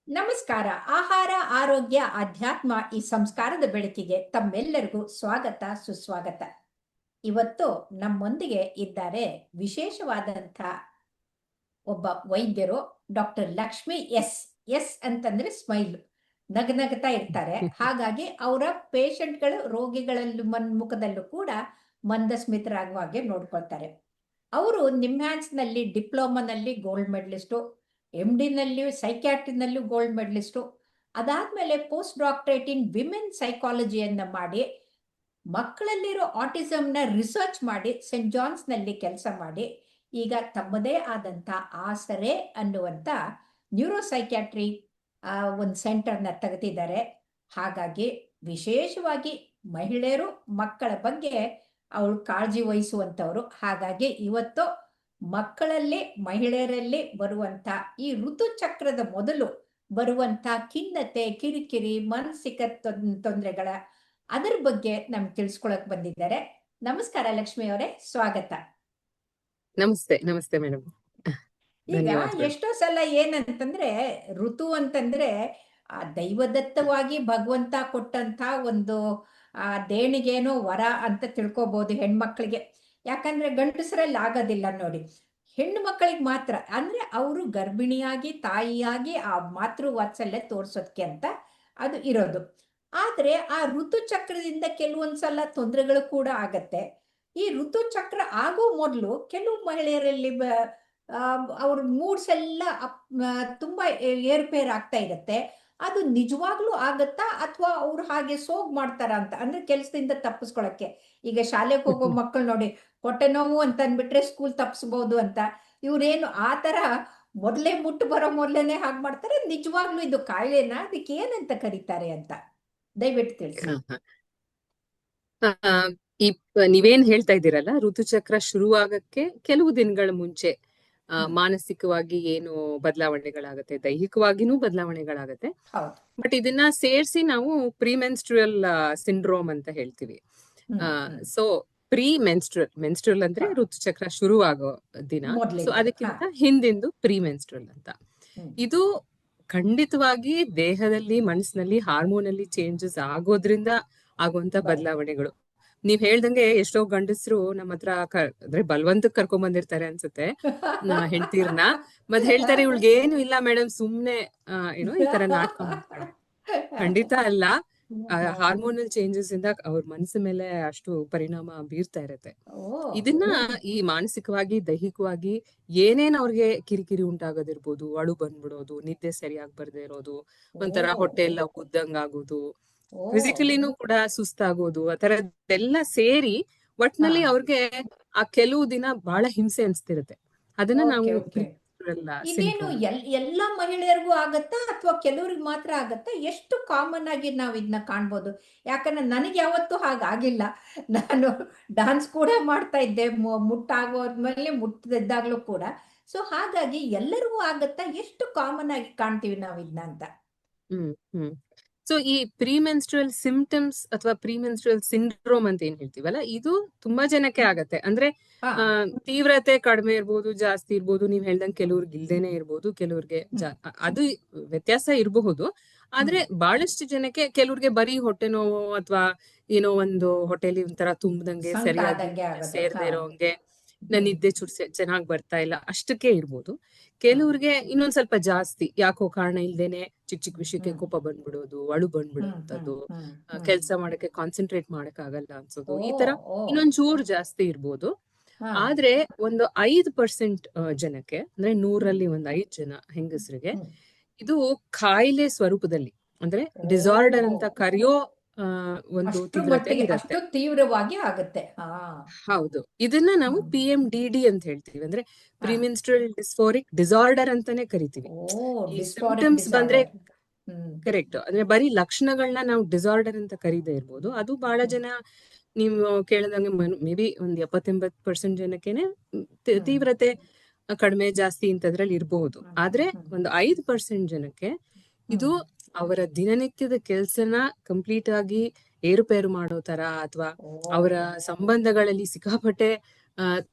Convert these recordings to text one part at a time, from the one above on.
ನಮಸ್ಕಾರ. ಆಹಾರ, ಆರೋಗ್ಯ, ಅಧ್ಯಾತ್ಮ ಈ ಸಂಸ್ಕಾರದ ಬೆಳಕಿಗೆ ತಮ್ಮೆಲ್ಲರಿಗೂ ಸ್ವಾಗತ, ಸುಸ್ವಾಗತ. ಇವತ್ತು ನಮ್ಮೊಂದಿಗೆ ಇದ್ದಾರೆ ವಿಶೇಷವಾದಂಥ ಒಬ್ಬ ವೈದ್ಯರು, ಡಾಕ್ಟರ್ ಲಕ್ಷ್ಮಿ ಎಸ್. ಎಸ್ ಅಂತಂದ್ರೆ ಸ್ಮೈಲ್, ನಗನಗ್ತಾ ಇರ್ತಾರೆ. ಹಾಗಾಗಿ ಅವರ ಪೇಷಂಟ್ಗಳು, ರೋಗಿಗಳಲ್ಲೂ ಮುಖದಲ್ಲೂ ಕೂಡ ಮಂದಸ್ಮಿತರಾಗುವ ಹಾಗೆ ನೋಡ್ಕೊಳ್ತಾರೆ. ಅವರು ನಿಮ್ಹ್ಯಾನ್ಸ್ನಲ್ಲಿ ಡಿಪ್ಲೊಮಾನಲ್ಲಿ ಗೋಲ್ಡ್ ಮೆಡಲಿಸ್ಟು, MD-ನಲ್ಲಿಯೂ ಸೈಕ್ಯಾಟ್ರಿನಲ್ಲೂ ಗೋಲ್ಡ್ ಮೆಡಲಿಸ್ಟು, ಅದಾದ್ಮೇಲೆ ಪೋಸ್ಟ್ ಡಾಕ್ಟರೇಟ್ ಇನ್ ವಿಮೆನ್ ಸೈಕಾಲಜಿಯನ್ನ ಮಾಡಿ, ಮಕ್ಕಳಲ್ಲಿರೋ ಆಟಿಸಮ್ನ ರಿಸರ್ಚ್ ಮಾಡಿ ಸೆಂಟ್ ಜಾನ್ಸ್ನಲ್ಲಿ ಕೆಲಸ ಮಾಡಿ, ಈಗ ತಮ್ಮದೇ ಆದಂಥ ಆಸರೆ ಅನ್ನುವಂಥ ನ್ಯೂರೋಸೈಕ್ಯಾಟ್ರಿ ಒಂದು ಸೆಂಟರ್ನ ತೆಗೆದಿದ್ದಾರೆ. ಹಾಗಾಗಿ ವಿಶೇಷವಾಗಿ ಮಹಿಳೆಯರು, ಮಕ್ಕಳ ಬಗ್ಗೆ ಅವಳು ಕಾಳಜಿ ವಹಿಸುವಂಥವ್ರು. ಹಾಗಾಗಿ ಇವತ್ತು ಮಕ್ಕಳಲ್ಲಿ, ಮಹಿಳೆಯರಲ್ಲಿ ಬರುವಂಥ ಈ ಋತುಚಕ್ರದ ಮೊದಲು ಬರುವಂಥ ಖಿನ್ನತೆ, ಕಿರಿಕಿರಿ, ಮಾನಸಿಕ ತೊಂದರೆಗಳ ಅದರ ಬಗ್ಗೆ ನಮ್ಗೆ ತಿಳಿಸ್ಕೊಳಕ್ ಬಂದಿದ್ದಾರೆ. ನಮಸ್ಕಾರ ಲಕ್ಷ್ಮಿ ಅವರೇ, ಸ್ವಾಗತ. ನಮಸ್ತೆ. ನಮಸ್ತೆ ಮೇಡಮ್. ಈಗ ಎಷ್ಟೋ ಸಲ ಏನಂತಂದ್ರೆ, ಋತು ಅಂತಂದ್ರೆ ದೈವದತ್ತವಾಗಿ ಭಗವಂತ ಕೊಟ್ಟಂತ ಒಂದು ದೇಣಿಗೆನೋ ವರ ಅಂತ ತಿಳ್ಕೊಬಹುದು ಹೆಣ್ಮಕ್ಳಿಗೆ. ಯಾಕಂದ್ರೆ ಗಂಡಸರಲ್ಲಿ ಆಗೋದಿಲ್ಲ ನೋಡಿ, ಹೆಣ್ಣು ಮಕ್ಕಳಿಗೆ ಮಾತ್ರ. ಅಂದ್ರೆ ಅವರು ಗರ್ಭಿಣಿಯಾಗಿ, ತಾಯಿಯಾಗಿ ಆ ಮಾತೃ ವಾತ್ಸಲ್ಯ ತೋರ್ಸೋದಕ್ಕೆ ಅಂತ ಅದು ಇರೋದು. ಆದ್ರೆ ಆ ಋತುಚಕ್ರದಿಂದ ಕೆಲವೊಂದ್ಸಲ ತೊಂದರೆಗಳು ಕೂಡ ಆಗತ್ತೆ. ಈ ಋತುಚಕ್ರ ಆಗೋ ಮೊದಲು ಕೆಲವು ಮಹಿಳೆಯರಲ್ಲಿ ಅವ್ರ ಮೂಡ್ಸ್ ಎಲ್ಲ ತುಂಬಾ ಏರುಪೇರು ಆಗ್ತಾ ಇರುತ್ತೆ. ಅದು ನಿಜವಾಗ್ಲೂ ಆಗತ್ತಾ, ಅಥವಾ ಅವ್ರು ಹಾಗೆ ಸೋಗ್ ಮಾಡ್ತಾರ ಅಂತ? ಅಂದ್ರೆ ಕೆಲಸದಿಂದ ತಪ್ಪಿಸ್ಕೊಳಕ್ಕೆ. ಈಗ ಶಾಲೆಗೆ ಹೋಗೋ ಮಕ್ಕಳು ನೋಡಿ, ಹೊಟ್ಟೆ ನೋವು ಅಂತ ಅಂದ್ಬಿಟ್ರೆ ಸ್ಕೂಲ್ ತಪ್ಪಿಸ್ಬೋದು ಅಂತ. ಇವ್ರೇನು ಆ ತರ ಮೊದಲೇ ಮುಟ್ಟು ಬರೋ ಮೊದಲೇನೆ ಹಾಗೆ ಮಾಡ್ತಾರೆ? ನಿಜವಾಗ್ಲೂ ಇದು ಕಾಯಿಲೆನಾ? ಅದಕ್ಕೆ ಏನಂತ ಕರೀತಾರೆ ಅಂತ ದಯವಿಟ್ಟು ತಿಳಿಸಿ. ನೀವೇನ್ ಹೇಳ್ತಾ ಇದ್ದೀರಲ್ಲ, ಋತುಚಕ್ರ ಶುರುವಾಗಕ್ಕೆ ಕೆಲವು ದಿನಗಳ ಮುಂಚೆ ಮಾನಸಿಕವಾಗಿ ಏನು ಬದಲಾವಣೆಗಳಾಗತ್ತೆ, ದೈಹಿಕವಾಗಿನೂ ಬದಲಾವಣೆಗಳಾಗತ್ತೆ. ಬಟ್ ಇದನ್ನ ಸೇರಿಸಿ ನಾವು ಪ್ರಿಮೆನ್ಸ್ಟ್ರುಯಲ್ ಸಿಂಡ್ರೋಮ್ ಅಂತ ಹೇಳ್ತೀವಿ. ಸೊ ಮೆನ್ಸ್ಟ್ರುಯಲ್ ಅಂದ್ರೆ ಋತುಚಕ್ರ ಶುರುವಾಗೋ ದಿನ, ಸೊ ಅದಕ್ಕಿಂತ ಹಿಂದಿಂದು ಪ್ರಿಮೆನ್ಸ್ಟ್ರುಯಲ್ ಅಂತ. ಇದು ಖಂಡಿತವಾಗಿ ದೇಹದಲ್ಲಿ, ಮನಸ್ಸಿನಲ್ಲಿ, ಹಾರ್ಮೋನಲ್ಲಿ ಚೇಂಜಸ್ ಆಗೋದ್ರಿಂದ ಆಗುವಂತ ಬದಲಾವಣೆಗಳು. ನೀವ್ ಹೇಳ್ದಂಗೆ ಎಷ್ಟೋ ಗಂಡಸರು ನಮ್ಮ ಹತ್ರ ಅಂದ್ರೆ ಬಲವಂತಕ್ಕೆ ಕರ್ಕೊಂಡ್ ಬಂದಿರ್ತಾರೆ ಅನ್ಸುತ್ತೆ ಹೆಂಡ್ತೀರ್ನ. ಮತ್ ಹೇಳ್ತಾರೆ, ಇವಳಿಗೆ ಏನು ಇಲ್ಲ ಮೇಡಮ್, ಸುಮ್ನೆ ಏನೋ ಈ ತರ ನಾಟಕ ಮಾಡ್ತಾಳೆ. ಖಂಡಿತ ಅಲ್ಲ. ಹಾರ್ಮೋನಲ್ ಚೇಂಜಸ್ ಇಂದ ಅವ್ರ ಮನಸ್ಸು ಮೇಲೆ ಅಷ್ಟು ಪರಿಣಾಮ ಬೀರ್ತಾ ಇರತ್ತೆ. ಇದನ್ನ ಈ ಮಾನಸಿಕವಾಗಿ, ದೈಹಿಕವಾಗಿ ಏನೇನ್ ಅವ್ರಿಗೆ ಕಿರಿಕಿರಿ ಉಂಟಾಗೋದಿರ್ಬೋದು, ಅಳು ಬಂದ್ಬಿಡೋದು, ನಿದ್ದೆ ಸರಿಯಾಗಿ ಬರ್ದೇ ಇರೋದು, ಒಂಥರ ಹೊಟ್ಟೆ ಎಲ್ಲ ಉದ್ದಂಗ ಆಗೋದು, ಫಿಸಿಕಲಿನೂ ಕೂಡ ಸುಸ್ತಾಗೋದು, ಆ ತರದ್ದೆಲ್ಲ ಸೇರಿ ಒಟ್ನಲ್ಲಿ ಅವ್ರಿಗೆ ಆ ಕೆಲವು ದಿನ ಬಹಳ ಹಿಂಸೆ ಅನ್ಸ್ತಿರುತ್ತೆ. ಅದನ್ನ ನಾವು ಇದೇನು ಎಲ್ಲ ಮಹಿಳೆಯರಿಗೂ ಆಗತ್ತಾ, ಅಥವಾ ಕೆಲವ್ರಿಗೆ ಮಾತ್ರ ಆಗತ್ತಾ? ಎಷ್ಟು ಕಾಮನ್ ಆಗಿ ನಾವ್ ಇದನ್ನ ಕಾಣ್ಬೋದು? ಯಾಕಂದ್ರೆ ನನಗೆ ಯಾವತ್ತೂ ಹಾಗಾಗಿಲ್ಲ. ನಾನು ಡಾನ್ಸ್ ಕೂಡ ಮಾಡ್ತಾ ಇದ್ದೆ ಮುಟ್ಟಾಗೋದ್ಮೇಲೆ, ಮುಟ್ಟದಿದ್ದಾಗ್ಲೂ ಕೂಡ. ಸೊ ಹಾಗಾಗಿ ಎಲ್ಲರಿಗೂ ಆಗತ್ತಾ? ಎಷ್ಟು ಕಾಮನ್ ಆಗಿ ಕಾಣ್ತೀವಿ ನಾವ್ ಇದನ್ನ ಅಂತ? ಸೊ ಈ ಪ್ರಿಮೆನ್ಸ್ಟ್ರುಯಲ್ ಸಿಂಪ್ಟಮ್ಸ್ ಅಥವಾ ಪ್ರಿಮೆನ್ಸ್ಟ್ರುಯಲ್ ಸಿಂಡ್ರೋಮ್ ಅಂತ ಏನ್ ಹೇಳ್ತೀವಲ್ಲ, ಇದು ತುಂಬಾ ಜನಕ್ಕೆ ಆಗತ್ತೆ. ಅಂದ್ರೆ ತೀವ್ರತೆ ಕಡಿಮೆ ಇರ್ಬೋದು, ಜಾಸ್ತಿ ಇರ್ಬೋದು. ನೀವ್ ಹೇಳ್ದಂಗೆ ಕೆಲವ್ರಿಗೆ ಇಲ್ದೇನೆ ಇರ್ಬೋದು, ಕೆಲವ್ರಿಗೆ ಅದು ವ್ಯತ್ಯಾಸ ಇರಬಹುದು. ಆದ್ರೆ ಬಹಳಷ್ಟು ಜನಕ್ಕೆ, ಕೆಲವ್ರಿಗೆ ಬರೀ ಹೊಟ್ಟೆ ನೋವು ಅಥವಾ ಏನೋ ಒಂದು ಹೊಟ್ಟೆಲಿ ಒಂಥರ ತುಂಬದಂಗೆ, ಸರಿಯಾಗಿ ಸೇರ್ದೇ ಇರೋಂಗೆ, ನಿದ್ದೆ ಚೆನ್ನಾಗ್ ಬರ್ತಾ ಇಲ್ಲ, ಅಷ್ಟಕ್ಕೆ ಇರ್ಬೋದು. ಕೆಲವ್ರಿಗೆ ಇನ್ನೊಂದ್ ಸ್ವಲ್ಪ ಜಾಸ್ತಿ, ಯಾಕೋ ಕಾರಣ ಇಲ್ದೇನೆ ಚಿಕ್ಕ ಚಿಕ್ಕ ವಿಷಯಕ್ಕೆ ಕೋಪ ಬಂದ್ಬಿಡೋದು, ಅಳು ಬಂದ್ಬಿಡುವಂಥದ್ದು, ಕೆಲ್ಸ ಮಾಡಕ್ಕೆ ಕಾನ್ಸಂಟ್ರೇಟ್ ಮಾಡಕ್ ಆಗಲ್ಲ ಅನ್ಸೋದು, ಈ ತರ ಇನ್ನೊಂದ್ ಚೂರ್ ಜಾಸ್ತಿ ಇರ್ಬೋದು. ಆದ್ರೆ ಒಂದು 5% ಜನಕ್ಕೆ, ಅಂದ್ರೆ 100ರಲ್ಲಿ 5 ಜನ ಹೆಂಗಸರಿಗೆ ಇದು ಕಾಯಿಲೆ ಸ್ವರೂಪದಲ್ಲಿ, ಅಂದ್ರೆ ಡಿಸಾರ್ಡರ್ ಅಂತ ಕರೆಯೋ ಒಂದು ತೀವ್ರವಾಗಿ ಆಗುತ್ತೆ. ಹೌದು. ಇದನ್ನ ನಾವು PMDD ಅಂತ ಹೇಳ್ತೀವಿ, ಅಂದ್ರೆ ಪ್ರಿಮೆನ್ಸ್ಟ್ರುಯಲ್ ಡಿಸ್ಫೋರಿಕ್ ಡಿಸಾರ್ಡರ್ ಅಂತಾನೆ ಕರಿತೀವಿ. ಈ ಸಿಂಪ್ಟಮ್ಸ್ ಬಂದ್ರೆ ಕರೆಕ್ಟ್, ಅಂದ್ರೆ ಬರೀ ಲಕ್ಷಣಗಳನ್ನ ನಾವು ಡಿಸಾರ್ಡರ್ ಅಂತ ಕರೀದೇ ಇರ್ಬೋದು. ಅದು ಬಹಳ ಜನ ನೀವು ಕೇಳಿದಂಗೆ ಮೇ ಬಿ ಒಂದ್ 70-80% ಜನಕ್ಕೇನೆ ತೀವ್ರತೆ ಕಡಿಮೆ ಜಾಸ್ತಿ ಇಂಥದ್ರಲ್ಲಿ ಇರಬಹುದು. ಆದ್ರೆ ಒಂದು 5% ಜನಕ್ಕೆ ಇದು ಅವರ ದಿನನಿತ್ಯದ ಕೆಲ್ಸನ ಕಂಪ್ಲೀಟ್ ಆಗಿ ಏರುಪೇರು ಮಾಡೋ ತರ, ಅಥವಾ ಅವರ ಸಂಬಂಧಗಳಲ್ಲಿ ಸಿಕ್ಕಾಪಟ್ಟೆ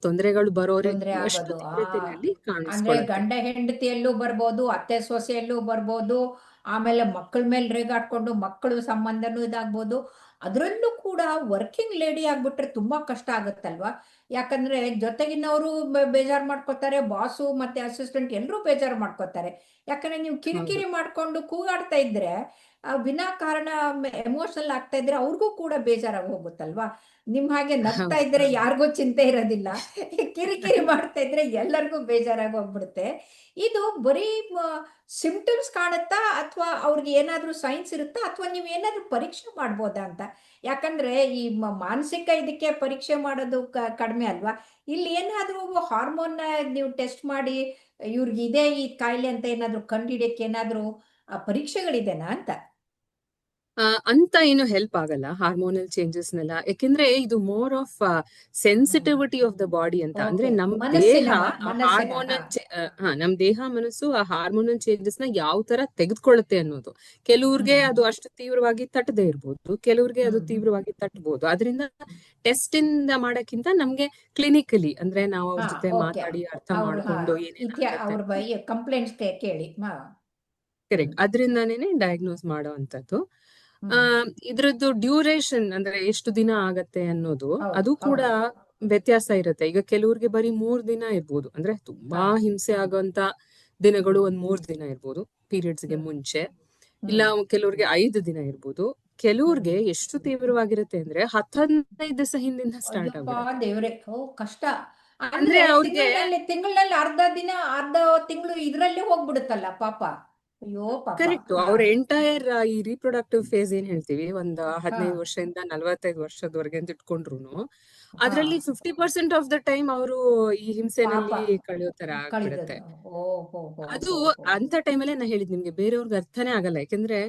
ತೊಂದರೆಗಳು ತೊಂದ್ರೆ ಬರೋಷ್ಟು ಆಗೋದು ತೀವ್ರತೆಯಲ್ಲಿ ಅಂದ್ರೆ ಕಾಣಿಸ್ಕೊಳ್ಳುತ್ತೆ. ಗಂಡ ಹೆಂಡತಿಯಲ್ಲೂ ಬರ್ಬೋದು, ಅತ್ತೆ ಸೊಸೆಯಲ್ಲೂ ಬರ್ಬೋದು, ಆಮೇಲೆ ಮಕ್ಕಳ ಮೇಲೆ ರೇಗಾಡ್ಕೊಂಡು ಮಕ್ಕಳು ಸಂಬಂಧನೂ ಇದಾಗ್ಬೋದು. ಅದರಲ್ಲೂ ಕೂಡ ವರ್ಕಿಂಗ್ ಲೇಡಿ ಆಗ್ಬಿಟ್ರೆ ತುಂಬಾ ಕಷ್ಟ ಆಗುತ್ತಲ್ವಾ? ಯಾಕಂದ್ರೆ ಜೊತೆಗಿನವರು ಬೇಜಾರು ಮಾಡ್ಕೋತಾರೆ, ಬಾಸು ಮತ್ತೆ ಅಸಿಸ್ಟೆಂಟ್ ಎಲ್ಲರೂ ಬೇಜಾರು ಮಾಡ್ಕೋತಾರೆ. ಯಾಕಂದ್ರೆ ನೀವು ಹೌದು. ಕಿರಿಕಿರಿ ಮಾಡ್ಕೊಂಡು ಕೂಗಾಡ್ತಾ ಇದ್ರೆ ವಿನಾಕಾರಣ ಎಮೋಷನಲ್ ಆಗ್ತಾ ಇದ್ರೆ ಅವ್ರಿಗೂ ಕೂಡ ಬೇಜಾರಾಗಿ ಹೋಗುತ್ತಲ್ವಾ? ನಿಮ್ ಹಾಗೆ ನಗ್ತಾ ಹೌದು. ಇದ್ರೆ ಯಾರಿಗೂ ಚಿಂತೆ ಇರೋದಿಲ್ಲ, ಕಿರಿಕಿರಿ ಮಾಡ್ತಾ ಇದ್ರೆ ಎಲ್ಲರಿಗೂ ಬೇಜಾರಾಗಿ ಹೋಗ್ಬಿಡುತ್ತೆ. ಇದು ಬರೀ ಸಿಂಪ್ಟಮ್ಸ್ ಕಾಣುತ್ತಾ ಅಥವಾ ಅವ್ರಿಗೆ ಏನಾದ್ರೂ ಸೈನ್ಸ್ ಇರುತ್ತಾ ಅಥವಾ ನೀವು ಏನಾದ್ರೂ ಪರೀಕ್ಷೆ ಮಾಡ್ಬೋದಾ ಅಂತ? ಯಾಕಂದ್ರೆ ಈ ಮಾನಸಿಕ ಇದಕ್ಕೆ ಪರೀಕ್ಷೆ ಮಾಡೋದು ಕಡಿಮೆ ಅಲ್ವಾ? ಇಲ್ಲಿ ಏನಾದ್ರೂ ಹಾರ್ಮೋನ್ ನೀವು ಟೆಸ್ಟ್ ಮಾಡಿ ಇವ್ರಿಗೆ ಇದೆ ಈ ಕಾಯಿಲೆ ಅಂತ ಏನಾದ್ರೂ ಕಂಡುಹಿಡಿಯಕ್ಕೆ ಏನಾದ್ರೂ ಪರೀಕ್ಷೆಗಳಿದೆನಾ ಅಂತ? ಅಂತ ಏನು ಹೆಲ್ಪ್ ಆಗಲ್ಲ ಹಾರ್ಮೋನಲ್ ಚೇಂಜಸ್ನೆಲ್ಲ, ಯಾಕೆಂದ್ರೆ ಇದು more of sensitivity of the body ಅಂತ. ಅಂದ್ರೆ ಓಕೆ, ನಮ್ ದೇಹ ಮನಸ್ಸಿನ ನಮ್ ದೇಹ ಮನಸ್ಸು ಆ ಹಾರ್ಮೋನಲ್ ಚೇಂಜಸ್ ನ ಯಾವ ತರ ತೆಗೆದುಕೊಳ್ಳುತ್ತೆ ಅನ್ನೋದು. ಕೆಲವ್ರಿಗೆ ಅದು ಅಷ್ಟು ತೀವ್ರವಾಗಿ ತಟ್ಟದೇ ಇರ್ಬೋದು, ಕೆಲವ್ರಿಗೆ ಅದು ತೀವ್ರವಾಗಿ ತಟ್ಟಬಹುದು. ಅದರಿಂದ ಟೆಸ್ಟ್ ಇಂದ ಮಾಡಕ್ಕಿಂತ ನಮ್ಗೆ ಕ್ಲಿನಿಕಲಿ, ಅಂದ್ರೆ ನಾವು ಅವ್ರ ಹಾ, ಜೊತೆ ಓಕೆ. ಮಾತಾಡಿ ಅರ್ಥ ಅವ್ರು ಮಾಡ್ಕೊಂಡು ಏನೇನಾಗತ್ತೆ, ಅವ್ರ ಕಂಪ್ಲೇಂಟ್ಸ್ ಕೇಳಿ ಕರೆಕ್ಟ್, ಅದ್ರಿಂದಾನೇನೆ ಡಯಾಗ್ನೋಸ್ ಮಾಡೋ ಅಂತದ್ದು. ಹ್ಮ್. ಇದ್ರದ್ದು ಡ್ಯೂರೇಷನ್ ಅಂದ್ರೆ ಎಷ್ಟು ದಿನ ಆಗತ್ತೆ ಅನ್ನೋದು, ಹೌದು, ಅದು ಕೂಡ ಹೌದು. ವ್ಯತ್ಯಾಸ ಇರುತ್ತೆ. ಈಗ ಕೆಲವ್ರಿಗೆ ಬರೀ 3 ದಿನ ಇರ್ಬೋದು, ಅಂದ್ರೆ ಹಾ. ತುಂಬಾ ಹಿಂಸೆ ಆಗೋಂತ ದಿನಗಳು ಒಂದ್ 3 ದಿನ ಇರ್ಬೋದು ಪೀರಿಯಡ್ಸ್ ಗೆ ಹ್ಮ್. ಮುಂಚೆ. ಇಲ್ಲ ಹ್ಮ್. ಕೆಲವ್ರಿಗೆ 5 ದಿನ ಇರ್ಬೋದು. ಕೆಲವ್ರಿಗೆ ಎಷ್ಟು ತೀವ್ರವಾಗಿರುತ್ತೆ ಅಂದ್ರೆ 10-15 ದಿವಸ ಹಿಂದಿಂದ ಸ್ಟಾರ್ಟ್ ಅಯ್ಯಪ್ಪ ಆಗ್ಬಿಡತ್ತೆ. ದೇವ್ರೆ, ಓ ಕಷ್ಟ. ಅಂದ್ರೆ ಅಂದ್ರೆ ಅವ್ರಿಗೆ ತಿಂಗಳಲ್ಲಿ ಅರ್ಧ ದಿನ, ಅರ್ಧ ತಿಂಗಳು ಇದ್ರಲ್ಲೇ ಹೋಗ್ಬಿಡುತ್ತಲ್ಲ ಪಾಪ. ಅಯ್ಯೋ ಪಾಪ. ಕರೆಕ್ಟ್, ಹಾ. ಅವ್ರ ಎಂಟೈರ್ ಈ ರೀಪ್ರೊಡಕ್ಟಿವ್ ಫೇಸ್ ಏನ್ ಹೇಳ್ತೀವಿ, ಒಂದ್ ಹಾ. 15 ವರ್ಷದಿಂದ 45 ವರ್ಷದವರೆಗೆ ಅಂತ ಇಟ್ಕೊಂಡ್ರುನು, ಹಾ. ಅದ್ರಲ್ಲಿ 50% ಆಫ್ ದ ಟೈಮ್ ಅವರು ಈ ಪಾಪ ಹಿಂಸೆನಲ್ಲಿ ಕಳೆಯೋ ತರ ಆಗ್ಬಿಡತ್ತೆ. ಕಳಿದದ್ದು. ಓ ಹೋ ಹೋ ಅದು ಹೋ ಹೋ. ಅಂತ ಟೈಮಲ್ಲೇ ನಾ ಹೇಳಿದ್ ನಿಮ್ಗೆ, ಬೇರೆಯವ್ರಿಗೆ ಅರ್ಥನೇ ಆಗಲ್ಲ. ಯಾಕಂದ್ರೆ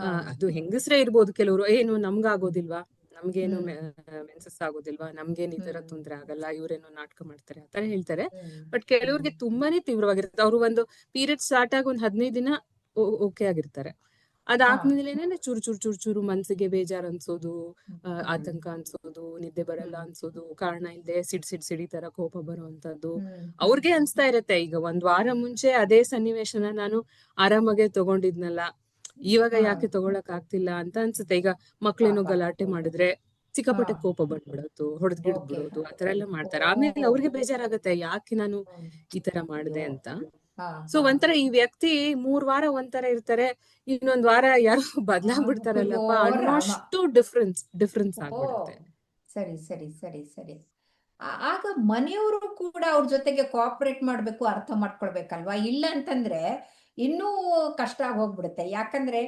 ಹಾ. ಅದು ಹೆಂಗಸ್ರೇ ಇರ್ಬೋದು, ಕೆಲವರು ಏನು ನಮ್ಗಾಗೋದಿಲ್ವಾ, ನಮ್ಗೇನು ಹ್ಮ್. ಮೆನ್ಸಸ್ ಆಗೋದಿಲ್ವಾ, ನಮ್ಗೇನ್ ಈ ತರ ಹ್ಮ್. ತೊಂದ್ರೆ ಆಗಲ್ಲ, ಇವ್ರೇನೋ ನಾಟಕ ಮಾಡ್ತಾರೆ ಆತರ ಹೇಳ್ತಾರೆ. ಹ್ಮ್. ಬಟ್ ಹ್ಮ್. ಕೆಲವ್ರಿಗೆ ತುಂಬಾನೇ ತೀವ್ರವಾಗಿರುತ್ತೆ. ಅವರು ಒಂದು ಪೀರಿಯಡ್ ಸ್ಟಾರ್ಟ್ ಆಗಿ ಒಂದ್ 15 ದಿನ ಓಕೆ ಆಗಿರ್ತಾರೆ. ಹಾ. ಅದಾದ್ಮೇಲೆನೆ ಚೂರು ಚೂರು ಚೂರು ಚೂರು ಮನ್ಸಿಗೆ ಬೇಜಾರ್ ಅನ್ಸೋದು, ಹ್ಮ್. ಆತಂಕ ಅನ್ಸೋದು, ನಿದ್ದೆ ಬರಲ್ಲ ಹ್ಮ್. ಅನ್ಸೋದು, ಕಾರಣ ಇಲ್ಲದೆ ಸಿಡಿ ತರ ಕೋಪ ಬರುವಂತದ್ದು ಹ್ಮ್. ಅವ್ರಿಗೆ ಅನ್ಸ್ತಾ ಇರತ್ತೆ. ಈಗ 1 ವಾರ ಮುಂಚೆ ಅದೇ ಸನ್ನಿವೇಶನ ನಾನು ಆರಾಮಾಗೆ ತಗೊಂಡಿದ್ನಲ್ಲ, ಇವಾಗ ಹಾ. ಯಾಕೆ ತಗೊಳಕ್ ಆಗ್ತಿಲ್ಲ ಅಂತ ಅನ್ಸುತ್ತೆ. ಈಗ ಮಕ್ಳೇನೋ ಪಾಪ. ಗಲಾಟೆ ಮಾಡಿದ್ರೆ ಹಾ. ಸಿಕ್ಕಾಪಟ್ಟೆ ಕೋಪ ಬಂದ್ಬಿಡೋದು, ಹೊಡೆದ್ ಗಿಡದ್ ಓಕೆ. ಬಿಡೋದು, ಆತರ ಎಲ್ಲ ಮಾಡ್ತಾರೆ. ಆಮೇಲೆ ಓ. ಅವ್ರಿಗೆ ಬೇಜಾರಾಗತ್ತೆ, ಯಾಕೆ ನಾನು ಹ್ಮ್. ಈ ತರ ಅಯ್ಯೋ. ಮಾಡ್ದೆ ಅಂತ. ಹಾ. ಸೊ ಹಾ. ಒಂಥರ ಈ ವ್ಯಕ್ತಿ 3 ವಾರ ಒಂಥರ ಇರ್ತಾರೆ, ಇನ್ನೊಂದ್ ವಾರ ಯಾರೋ ಅಯ್ಯೋ ಬದ್ಲಾಗ್ಬಿಡ್ತಾರಲ್ಲಪ್ಪ ರಾಮ. ಅನ್ನೋಷ್ಟು ಡಿಫ್ರೆನ್ಸ್ ಓ, ಆಗ್ಬಿಡತ್ತೆ. ಸರಿ ಸರಿ ಸರಿ ಸರಿ. ಆಗ ಮನೆಯವರು ಕೂಡ ಅವ್ರ ಜೊತೆಗೆ ಕೋಆಪರೇಟ್ ಮಾಡ್ಬೇಕು, ಅರ್ಥ ಮಾಡ್ಕೊಳ್ಬೇಕಲ್ವಾ? ಇಲ್ಲ ಅಂತಂದ್ರೆ ಇನ್ನೂ ಕಷ್ಟ ಆಗಿ ಹೋಗ್ಬಿಡುತ್ತೆ. ಯಾಕಂದ್ರೆ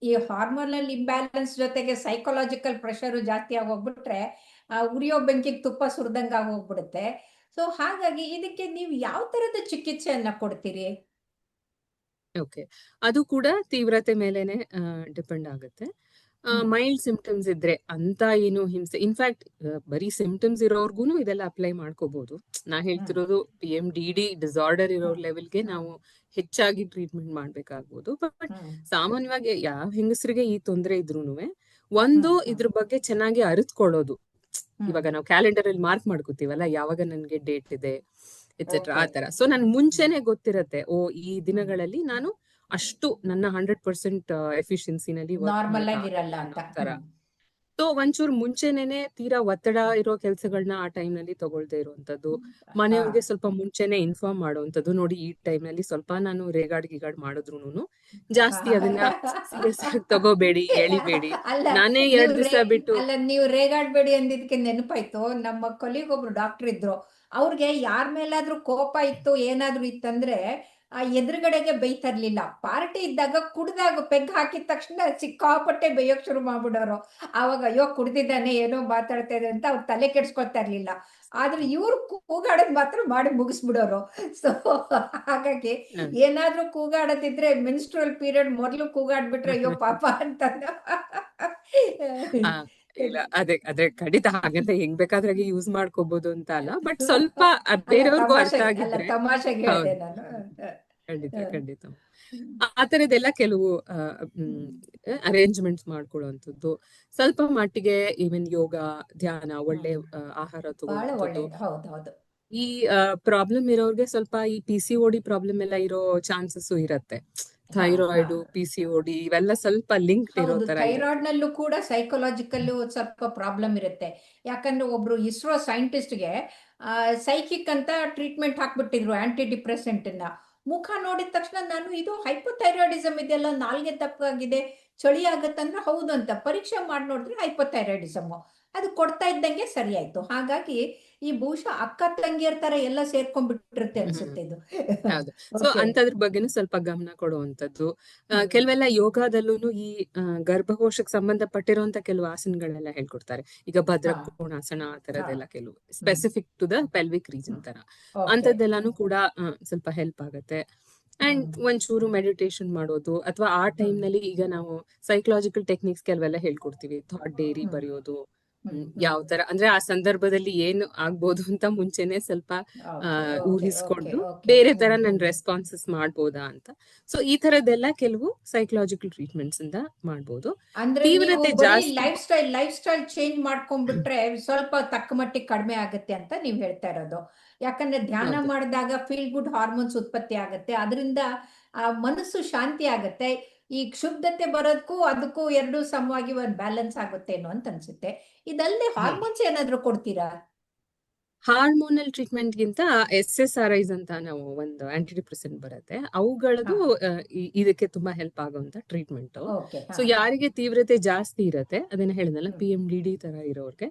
ಈ ಹಾರ್ಮೋನಲ್ ಇಂಬ್ಯಾಲೆನ್ಸ್ ಜೊತೆಗೆ ಸೈಕಲಾಜಿಕಲ್ ಪ್ರೆಷರ್ ಜಾಸ್ತಿ ಆಗಿ ಹೋಗ್ಬಿಟ್ರೆ ಉರಿಯೋ ಬೆಂಕಿಗೆ ತುಪ್ಪ ಸುರಿದಂಗ ಆಗಿ ಹೋಗ್ಬಿಡುತ್ತೆ. ಸೊ ಹಾಗಾಗಿ ಇದಕ್ಕೆ ನೀವು ಯಾವ ತರದ ಚಿಕಿತ್ಸೆಯನ್ನ ಕೊಡ್ತೀರಿ? ಓಕೆ, ಅದು ಕೂಡ ತೀವ್ರತೆ ಮೇಲೆನೆ ಡಿಪೆಂಡ್ ಆಗುತ್ತೆ. ಹ್ಮ್. ಮೈಲ್ಡ್ ಸಿಂಪ್ಟಮ್ಸ್ ಇದ್ರೆ ಅಂತ ಏನು ಹಿಂಸೆ, ಇನ್ಫ್ಯಾಕ್ಟ್ ಬರೀ ಸಿಂಪ್ಟಮ್ಸ್ ಇರೋರ್ಗುನು ಇದೆಲ್ಲ ಅಪ್ಲೈ ಮಾಡ್ಕೋಬಹುದು. ನಾ ಹ್ಮ್. ಹೇಳ್ತಿರೋದು PMDD ಡಿಸಾರ್ಡರ್ ಇರೋ ಲೆವೆಲ್ಗೆ ನಾವು ಹೆಚ್ಚಾಗಿ ಟ್ರೀಟ್ಮೆಂಟ್ ಮಾಡ್ಬೇಕಾಗ್ಬೋದು. ಬಟ್ ಹ್ಮ್. ಸಾಮಾನ್ಯವಾಗಿ ಯಾವ ಹೆಂಗಸರಿಗೆ ಈ ತೊಂದರೆ ಇದ್ರೂನುವೆ ಹ್ಮ್. ಇದ್ರ ಬಗ್ಗೆ ಚೆನ್ನಾಗಿ ಅರಿತುಕೊಳ್ಳೋದು. ಹ್ಮ್. ಇವಾಗ ನಾವು ಕ್ಯಾಲೆಂಡರ್ ಅಲ್ಲಿ ಮಾರ್ಕ್ ಮಾಡ್ಕೋತೀವಲ್ಲ, ಯಾವಾಗ ನನ್ಗೆ ಡೇಟ್ ಇದೆ ಎಕ್ಸೆಟ್ರಾ, ಓಕೆ. ಆತರ. ಸೊ ನನ್ ಮುಂಚೆನೆ ಗೊತ್ತಿರತ್ತೆ, ಓ ಈ ಹ್ಮ್. ದಿನಗಳಲ್ಲಿ ನಾನು ಅಷ್ಟು ನನ್ನ 100% ಎಫಿಷಿಯನ್ಸಿನಲ್ಲಿ ವರ್ಕ್ ನಾರ್ಮಲ್ ಮಾಡಕ್ ಆಗಿರಲ್ಲ ಆಗತ್ತೆ ಅಂತ. ಅನ್ನೋ ತರ. ಹ್ಮ್. ಸೊ ಒಂಚೂರು ಮುಂಚೆನೇನೆ ತೀರಾ ಒತ್ತಡ ಇರೋ ಕೆಲ್ಸಗಳನ್ನ ಆ ಟೈಮ್ ನಲ್ಲಿ ತಗೊಳ್ದೇ ಇರುವಂತದ್ದು, ಹಾ. ಮನೆಯವ್ರಿಗೆ ಸ್ವಲ್ಪ ಮುಂಚೆನೆ ಇನ್ಫಾರ್ಮ್ ಮಾಡುವಂತದ್ದು. ನೋಡಿ, ಈ ಟೈಮ್ ನಲ್ಲಿ ಸ್ವಲ್ಪ ನಾನು ರೇಗಾಡ್ ಗಿಗಾಡ್ ಮಾಡಿದ್ರುನು ಜಾಸ್ತಿ ಅದನ್ನ ಸೀರಿಯಸ್ ಆಗಿ ತಗೋಬೇಡಿ, ಎಳಿಬೇಡಿ. ಅಲ್ಲ, ನಾನೇ ನೀವು 2 ದಿವಸ ಬಿಟ್ಟು ನೀವು ರೇಗಾಡ್ಬೇಡಿ ಅಂದಿದ್ಕೆ ನೆನಪಾಯ್ತು. ನಮ್ಮ ಕೊಲೀಗ್ ಒಬ್ರು ಡಾಕ್ಟರ್ ಇದ್ರು. ಅವ್ರಿಗೆ ಯಾರ ಮೇಲಾದ್ರೂ ಕೋಪ ಇತ್ತು, ಏನಾದ್ರೂ ಇತ್ತಂದ್ರೆ ಆ ಎದುರುಗಡೆಗೆ ಬೈತಾ ಇರ್ಲಿಲ್ಲ. ಪಾರ್ಟಿ ಇದ್ದಾಗ ಕುಡ್ದಾಗ ಪೆಗ್ ಹಾಕಿದ ತಕ್ಷಣ ಸಿಕ್ಕಾಪಟ್ಟೆ ಬೇಯೋಕ್ ಶುರು ಮಾಡ್ಬಿಡೋರು. ಆವಾಗ ಅಯ್ಯೋ ಕುಡ್ದಿದ್ದಾನೆ, ಏನೋ ಮಾತಾಡ್ತಾ ಇದೆ ಅಂತ ಅವ್ರು ತಲೆ ಕೆಡ್ಸ್ಕೊತಾ ಇರ್ಲಿಲ್ಲ. ಆದ್ರೆ ಇವ್ರು ಕೂಗಾಡೋದ್ ಮಾತ್ರ ಮಾಡಿ ಮುಗಿಸ್ಬಿಡೋರು. ಸೊ ಹಾಗಾಗಿ ಏನಾದ್ರೂ ಕೂಗಾಡೋದಿದ್ರೆ ಮೆನ್ಸ್ಟ್ರುವಲ್ ಪೀರಿಯಡ್ ಮೊದಲು ಕೂಗಾಡ್ಬಿಟ್ರೆ ಅಯ್ಯೋ ಪಾಪ ಅಂತಂದ. ಆ, ಇಲ್ಲ, ಅದೇ ಖಂಡಿತ ಹಾಗಂತ ಹೆಂಗ್ ಬೇಕಾದ್ರಾಗೆ ಯೂಸ್ ಮಾಡ್ಕೋಬಹುದು ಅಂತ ಅಲ್ಲ, ಬಟ್ ಸ್ವಲ್ಪ ಬೇರೆಯವ್ರಿಗೂ ಅರ್ಥ ಅಲ್ಲ ಆಗಿದ್ರೆ. ತಮಾಷೆಗೆ ಹೇಳ್ದೆ ಹೌದು, ನಾನು. ಖಂಡಿತ ಖಂಡಿತ. ಆ ತರದೆಲ್ಲ ಕೆಲವು ಅರೇಂಜ್ಮೆಂಟ್ಸ್ ಮಾಡ್ಕೊಳ್ಳುವಂಥದ್ದು, ಸ್ವಲ್ಪ ಮಟ್ಟಿಗೆ ಈವನ್ ಯೋಗ, ಧ್ಯಾನ, ಒಳ್ಳೆ ಆಹಾರ ಬಹಳ ತಗೊಳ್ಳುವಂಥದ್ದು. ಒಳ್ಳೇದು. ಹೌದೌದು. ಈ ಪ್ರಾಬ್ಲಮ್ ಇರೋರ್ಗೆ ಸ್ವಲ್ಪ ಈ PCOD ಪ್ರಾಬ್ಲಮ್ ಎಲ್ಲ ಇರೋ ಚಾನ್ಸಸ್ ಇರತ್ತೆ. ಹಾ ಹಾ ಥೈರಾಯ್ಡ್, PCOD ಇವೆಲ್ಲ ಸ್ವಲ್ಪ ಲಿಂಕ್ಡ್ ಇರೋ ಹೌದು, ತರ ಇರುತ್ತೆ. ಥೈರಾಯ್ಡ್ ನಲ್ಲೂ ಕೂಡ ಸೈಕಲಾಜಿಕಲ್ಲು ಸ್ವಲ್ಪ ಪ್ರಾಬ್ಲಮ್ ಇರುತ್ತೆ. ಯಾಕಂದ್ರೆ ಒಬ್ರು ಇಸ್ರೋ ಸೈಂಟಿಸ್ಟ್ಗೆ ಸೈಕಿಕ್ ಅಂತ ಟ್ರೀಟ್ಮೆಂಟ್ ಹಾಕ್ಬಿಟ್ಟಿದ್ರು, ಆಂಟಿ ಡಿಪ್ರೆಸೆಂಟ್ ನ. ಮುಖ ನೋಡಿದ ತಕ್ಷಣ ನಾನು ಇದು ಹೈಪೋಥೈರಾಯ್ಡಿಸಮ್ ಇದೆಲ್ಲ, ನಾಲ್ಗೆ ತಪ್ಪಾಗಿದೆ, ಚಳಿ ಆಗತ್ತಂದ್ರೆ ಹೌದು ಅಂತ ಪರೀಕ್ಷೆ ಮಾಡಿ ನೋಡಿದ್ರೆ ಹೈಪೋಥೈರಾಯ್ಡಿಸಮ್. ಅದು ಕೊಡ್ತಾ ಇದ್ದಂಗೆ ಸರಿ ಆಯ್ತು. ಹಾಗಾಗಿ ಈ ಬಹುಶಃ ಅಕ್ಕ ತಂಗಿಯರ್ ತರ ಎಲ್ಲ ಸೇರ್ಕೊಂಡ್ಬಿಟ್ಟಿರುತ್ತೆ ಅನ್ಸುತ್ತೆ ಇದು. ಹೌದು. So okay. ಅಂತದ್ರ ಬಗ್ಗೆನೂ ಸ್ವಲ್ಪ ಗಮನ ಕೊಡುವಂತದ್ದು. ಕೆಲವೆಲ್ಲ ಯೋಗದಲ್ಲೂ ಈ ಗರ್ಭಕೋಶಕ್ಕೆ ಸಂಬಂಧಪಟ್ಟಿರುವಂತ ಕೆಲವು ಆಸನಗಳೆಲ್ಲ ಹೇಳ್ಕೊಡ್ತಾರೆ. ಈಗ ಭದ್ರಕೋಣಾಸನ ಆ ತರದೆಲ್ಲ ಕೆಲವು specific to the pelvic region ತರ ಅಂತದ್ದೆಲ್ಲಾನು ಕೂಡ ಸ್ವಲ್ಪ ಹೆಲ್ಪ್ ಆಗತ್ತೆ. ಅಂಡ್ ಒಂಚೂರು ಮೆಡಿಟೇಷನ್ ಮಾಡೋದು, ಅಥವಾ ಆ ಟೈಮ್ ನಲ್ಲಿ ಈಗ ನಾವು ಸೈಕಲಾಜಿಕಲ್ ಟೆಕ್ನಿಕ್ಸ್ ಕೆಲವೆಲ್ಲ ಹೇಳ್ಕೊಡ್ತೀವಿ. ಥಾಟ್ ಡೈರಿ ಬರೆಯೋದು, ಯಾವ ತರ ಅಂದ್ರೆ ಆ ಸಂದರ್ಭದಲ್ಲಿ ಏನು ಆಗ್ಬೋದು ಅಂತ ಮುಂಚೆನೆ ಸ್ವಲ್ಪ ಊಹಿಸ್ಕೊಂಡು ಬೇರೆ ತರ ನನ್ ರೆಸ್ಪಾನ್ಸಸ್ ಮಾಡ್ಬೋದಾ ಅಂತ. ಸೊ ಈ ತರದ್ದೆಲ್ಲ ಕೆಲವು ಸೈಕಲಾಜಿಕಲ್ ಟ್ರೀಟ್ಮೆಂಟ್ಸ್ ಇಂದ ಮಾಡ್ಬೋದು. ಅಂದ್ರೆ ತೀವ್ರತೆ ಜಾಸ್ತಿ ಲೈಫ್ ಸ್ಟೈಲ್ ಚೇಂಜ್ ಮಾಡ್ಕೊಂಡ್ಬಿಟ್ರೆ ಸ್ವಲ್ಪ ತಕ್ಕ ಮಟ್ಟಿಗೆ ಕಡಿಮೆ ಆಗುತ್ತೆ ಅಂತ ನೀವ್ ಹೇಳ್ತಾ ಇರೋದು. ಯಾಕಂದ್ರೆ ಧ್ಯಾನ ಹೌದು. ಮಾಡಿದಾಗ ಫೀಲ್ ಗುಡ್ ಹಾರ್ಮೋನ್ಸ್ ಉತ್ಪತ್ತಿ ಆಗುತ್ತೆ, ಅದರಿಂದ ಮನಸ್ಸು ಶಾಂತಿ ಆಗುತ್ತೆ. ಈ ಕ್ಷುಬ್ಧತೆ ಬರೋದಕ್ಕೂ ಅದಕ್ಕೂ ಎರಡು ಸಮವಾಗಿ ಒಂದು ಬ್ಯಾಲೆನ್ಸ್ ಆಗುತ್ತೇನೋ ಅಂತ ಅನ್ಸುತ್ತೆ. ಇದಲ್ಲದೆ ಹಾರ್ಮೋನ್ಸ್ ಏನಾದ್ರು ಕೊಡ್ತೀರಾ? ಹಾರ್ಮೋನಲ್ ಟ್ರೀಟ್ಮೆಂಟ್ ಗಿಂತ SSRIs ಅಂತ ನಾವು ಒಂದು ಆಂಟಿ ಡಿಪ್ರೆಸೆಂಟ್ ಬರುತ್ತೆ, ಅವುಗಳದು ಇದಕ್ಕೆ ತುಂಬಾ ಹೆಲ್ಪ್ ಆಗುವಂತ ಟ್ರೀಟ್ಮೆಂಟ್. ಸೊ ಯಾರಿಗೆ ತೀವ್ರತೆ ಜಾಸ್ತಿ ಇರತ್ತೆ, ಅದನ್ನ ಹೇಳಿದ್ನಲ್ಲ PMDD ತರ ಇರೋರ್ಗೆ,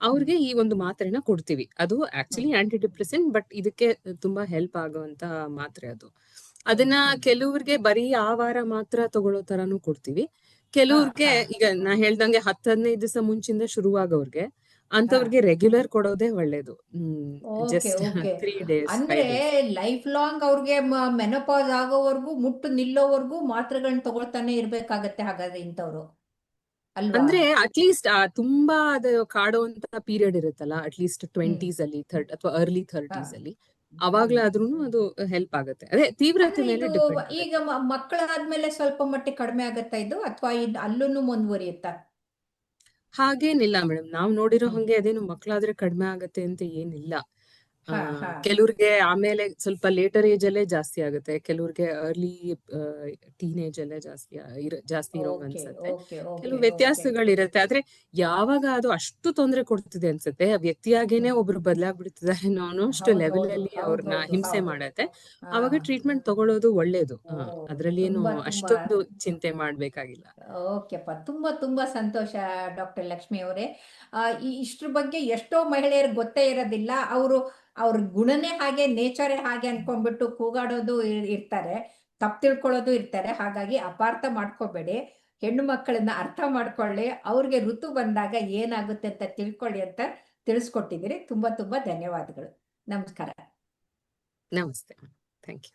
ಅವ್ರಿಗೆ ಈ ಒಂದು ಮಾತ್ರೆನ ಕೊಡ್ತೀವಿ. ಅದು ಆಕ್ಚುಲಿ ಆಂಟಿ ಡಿಪ್ರೆಸೆಂಟ್, ಬಟ್ ಇದಕ್ಕೆ ತುಂಬಾ ಹೆಲ್ಪ್ ಆಗುವಂತ ಮಾತ್ರೆ ಅದು. ಅದನ್ನ ಕೆಲವ್ರಿಗೆ ಬರೀ ಆ ವಾರ ಮಾತ್ರ ತಗೊಳ್ಳೋ ತರಾನು ಕೊಡ್ತೀವಿ. ಕೆಲವ್ರಿಗೆ ಈಗ ನಾ ಹೇಳ್ದಂಗೆ 10-15 ದಿವಸ ಮುಂಚಿಂದ ಶುರುವಾಗೋರ್ಗೆ, ಅಂತವ್ರಿಗೆ ರೆಗ್ಯುಲರ್ ಕೊಡೋದೇ ಒಳ್ಳೇದು. ಜಸ್ಟ್ 3 days, 5 ಅಂದ್ರೆ days. ಲೈಫ್ ಲಾಂಗ್ ಅವ್ರಿಗೆ ಮೆನೋಪಾಸ್ ಆಗೋವರೆಗೂ, ಮುಟ್ಟು ನಿಲ್ಲೋವರೆಗೂ ಮಾತ್ರೆಗಳನ್ನ ತಗೊಳ್ತಾನೆ ಇರ್ಬೇಕಾಗತ್ತೆ ಹಾಗಾದ್ರೆ ಇಂಥವ್ರು, ಅಲ್ವಾ? ಅಂದ್ರೆ ಅಟ್ಲೀಸ್ಟ್ ತುಂಬಾ ಅದು ಕಾಡುವಂತ ಪೀರಿಯಡ್ ಇರುತ್ತಲ್ಲ, ಅಟ್ಲೀಸ್ಟ್ 20s ಅಲ್ಲಿ ಅಥವಾ ಅರ್ಲಿ 30s ಅಲ್ಲಿ, ಅವಾಗ್ಲಾದ್ರೂ ಅದು ಹೆಲ್ಪ್ ಆಗುತ್ತೆ. ಅದೇ ತೀವ್ರತೆ ಮೇಲೆ ಡಿಪೆಂಡ್ ಆಗುತ್ತೆ. ಈಗ ಮಕ್ಕಳಾದ್ಮೇಲೆ ಸ್ವಲ್ಪ ಮಟ್ಟಿಗೆ ಕಡಿಮೆ ಆಗತ್ತಾ ಇದು, ಅಥವಾ ಅಲ್ಲೂ ಮುಂದುವರಿಯುತ್ತಾ? ಹಾಗೇನಿಲ್ಲ ಮೇಡಮ್, ನಾವ್ ನೋಡಿರೋ ಹಂಗೆ ಅದೇನು ಮಕ್ಕಳಾದ್ರೆ ಕಡಿಮೆ ಆಗತ್ತೆ ಅಂತ ಏನಿಲ್ಲ. ಕೆಲವ್ರಿಗೆ ಆಮೇಲೆ ಸ್ವಲ್ಪ ಲೇಟರ್ ಏಜ್ ಅಲ್ಲೇ ಜಾಸ್ತಿ ಆಗುತ್ತೆ, ಕೆಲವ್ರಿಗೆ ಅರ್ಲಿ ಟೀನೇಜ್ ಅಲ್ಲೇ ಜಾಸ್ತಿ ಇರೋಂಗ್ ಅನ್ಸುತ್ತೆ. ಕೆಲವು ವ್ಯತ್ಯಾಸಗಳಿರುತ್ತೆ. ಆದ್ರೆ ಯಾವಾಗ ಅದು ಅಷ್ಟು ತೊಂದರೆ ಕೊಡ್ತಿದೆ ಅನ್ಸುತ್ತೆ, ವ್ಯಕ್ತಿಯಾಗೇನೆ ಒಬ್ರು ಬದಲಾಗ್ಬಿಡ್ತಿದ್ದಾರೆ ಅನ್ನೋ ಅಷ್ಟು ಲೆವೆಲ್ ಅಲ್ಲಿ ಅವ್ರನ್ನ ಹಿಂಸೆ ಮಾಡತ್ತೆ, ಅವಾಗ ಟ್ರೀಟ್ಮೆಂಟ್ ತಗೊಳ್ಳೋದು ಒಳ್ಳೇದು. ಅದ್ರಲ್ಲಿ ಏನು ಅಷ್ಟೊಂದು ಚಿಂತೆ ಮಾಡ್ಬೇಕಾಗಿಲ್ಲ. ಓಕೆಪ್ಪ, ತುಂಬಾ ತುಂಬಾ ಸಂತೋಷ ಡಾಕ್ಟರ್ ಲಕ್ಷ್ಮಿ ಅವರೇ. ಇಷ್ಟ್ರ ಬಗ್ಗೆ ಎಷ್ಟೋ ಮಹಿಳೆಯರಿಗೆ ಗೊತ್ತೇ ಇರೋದಿಲ್ಲ. ಅವ್ರ ಗುಣನೇ ಹಾಗೆ, ನೇಚರೇ ಹಾಗೆ ಅನ್ಕೊಂಡ್ಬಿಟ್ಟು ಕೂಗಾಡೋದು ಇರ್ತಾರೆ, ತಪ್ಪು ತಿಳ್ಕೊಳ್ಳೋದು ಇರ್ತಾರೆ. ಹಾಗಾಗಿ ಅಪಾರ್ಥ ಮಾಡ್ಕೋಬೇಡಿ, ಹೆಣ್ಣು ಮಕ್ಕಳನ್ನ ಅರ್ಥ ಮಾಡ್ಕೊಳ್ಳಿ, ಅವ್ರಿಗೆ ಋತು ಬಂದಾಗ ಏನಾಗುತ್ತೆ ಅಂತ ತಿಳ್ಕೊಳ್ಳಿ ಅಂತ ತಿಳಿಸ್ಕೊಟ್ಟಿದ್ದೀರಿ. ತುಂಬಾ ತುಂಬಾ ಧನ್ಯವಾದಗಳು. ನಮಸ್ಕಾರ. ನಮಸ್ತೆ. Thank you.